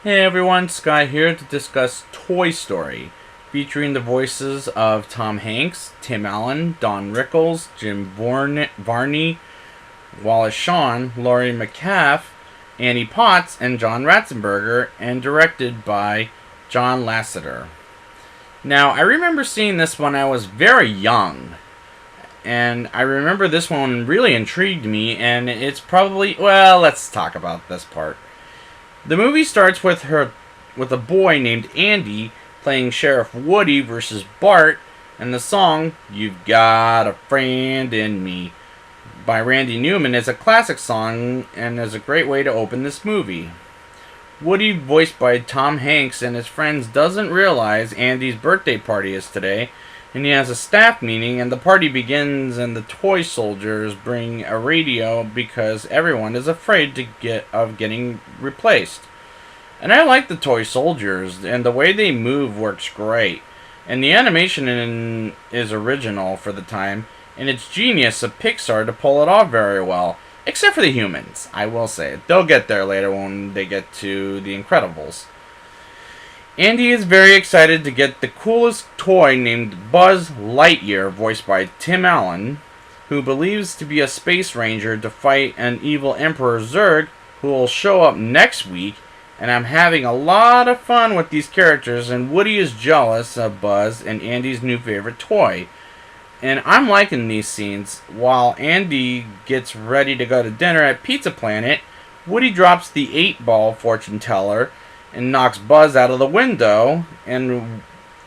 Hey everyone, Sky here to discuss Toy Story, featuring the voices of Tom Hanks, Tim Allen, Don Rickles, Varney, Wallace Shawn, Laurie Metcalf, Annie Potts, and John Ratzenberger, and directed by John Lasseter. Now, I remember seeing this when I was very young, and I remember this one really intrigued me, and it's probably, well, let's talk about this part. The movie starts with a boy named Andy playing Sheriff Woody versus Bart, and the song "You've Got a Friend in Me" by Randy Newman is a classic song and is a great way to open this movie. Woody, voiced by Tom Hanks, and his friends doesn't realize Andy's birthday party is today, and he has a staff meeting, and the party begins, and the toy soldiers bring a radio because everyone is afraid of getting replaced. And I like the toy soldiers, and the way they move works great. And the animation is original for the time, and it's genius of Pixar to pull it off very well. Except for the humans, I will say. They'll get there later when they get to The Incredibles. Andy is very excited to get the coolest toy named Buzz Lightyear, voiced by Tim Allen, who believes to be a space ranger to fight an evil Emperor Zurg, who will show up next week. And I'm having a lot of fun with these characters, and Woody is jealous of Buzz and Andy's new favorite toy. And I'm liking these scenes. While Andy gets ready to go to dinner at Pizza Planet, Woody drops the 8-ball fortune teller and knocks Buzz out of the window, and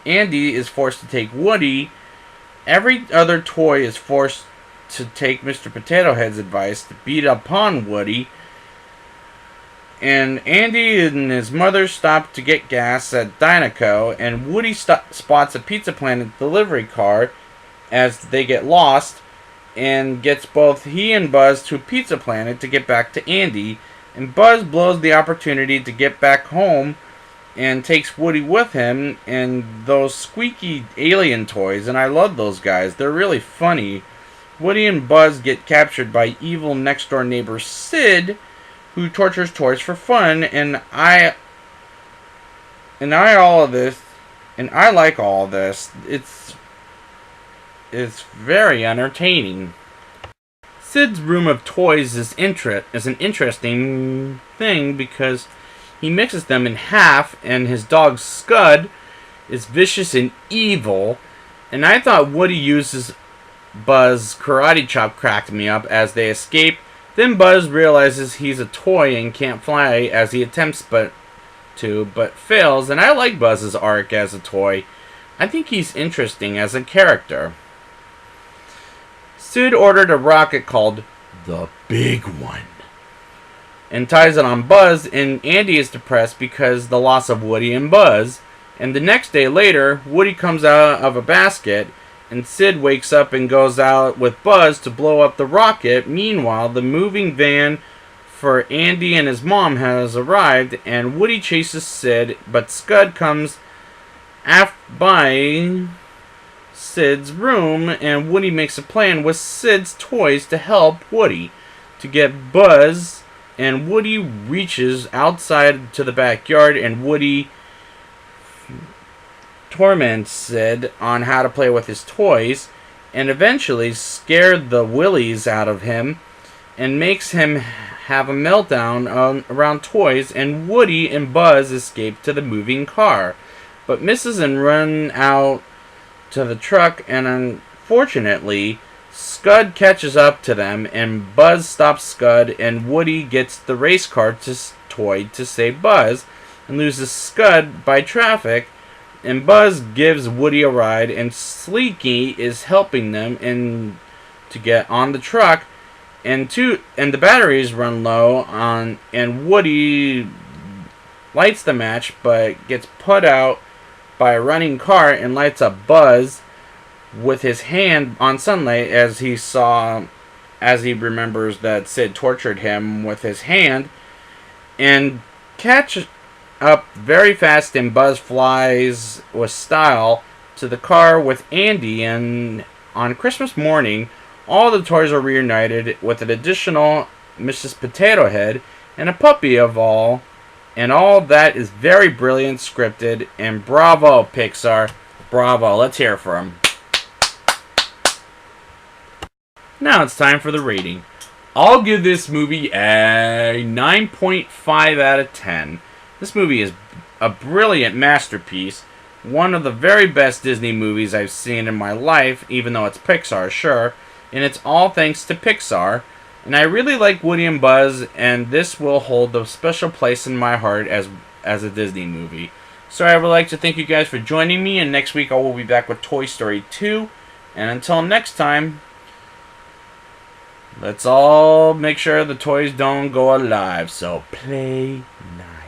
Andy is forced to take Woody. Every other toy is forced to take Mr. Potato Head's advice to beat upon Woody, and Andy and his mother stop to get gas at Dynaco, and Woody spots a Pizza Planet delivery car as they get lost, and gets both he and Buzz to Pizza Planet to get back to Andy. And Buzz blows the opportunity to get back home and takes Woody with him and those squeaky alien toys. And I love those guys. They're really funny. Woody and Buzz get captured by evil next door neighbor Sid, who tortures toys for fun. And I like all of this. It's very entertaining. Sid's room of toys is an interesting thing because he mixes them in half, and his dog Scud is vicious and evil. And I thought Woody uses Buzz's karate chop cracked me up as they escape. Then Buzz realizes he's a toy and can't fly as he attempts but fails. And I like Buzz's arc as a toy. I think he's interesting as a character. Sid ordered a rocket called the Big One and ties it on Buzz, and Andy is depressed because the loss of Woody and Buzz. And the next day later, Woody comes out of a basket, and Sid wakes up and goes out with Buzz to blow up the rocket. Meanwhile, the moving van for Andy and his mom has arrived, and Woody chases Sid, but Scud comes by Sid's room, and Woody makes a plan with Sid's toys to help Woody to get Buzz, and Woody reaches outside to the backyard, and Woody torments Sid on how to play with his toys, and eventually scared the willies out of him and makes him have a meltdown around toys, and Woody and Buzz escape to the moving car, but misses and run out to the truck, and unfortunately Scud catches up to them, and Buzz stops Scud, and Woody gets the race car toy to save Buzz and loses Scud by traffic, and Buzz gives Woody a ride, and Sleeky is helping them to get on the truck, and the batteries run low on, and Woody lights the match but gets put out by a running car and lights up Buzz with his hand on sunlight as he remembers that Sid tortured him with his hand, and catch up very fast, and Buzz flies with style to the car with Andy, and on Christmas morning all the toys are reunited with an additional Mrs. Potato Head and a puppy of all And all that is very brilliant scripted. And bravo, Pixar. Bravo. Let's hear it for them. Now it's time for the rating. I'll give this movie a 9.5 out of 10. This movie is a brilliant masterpiece. One of the very best Disney movies I've seen in my life, even though it's Pixar, sure. And it's all thanks to Pixar. And I really like Woody and Buzz, and this will hold a special place in my heart as a Disney movie. So I would like to thank you guys for joining me, and next week I will be back with Toy Story 2. And until next time, let's all make sure the toys don't go alive. So play nice.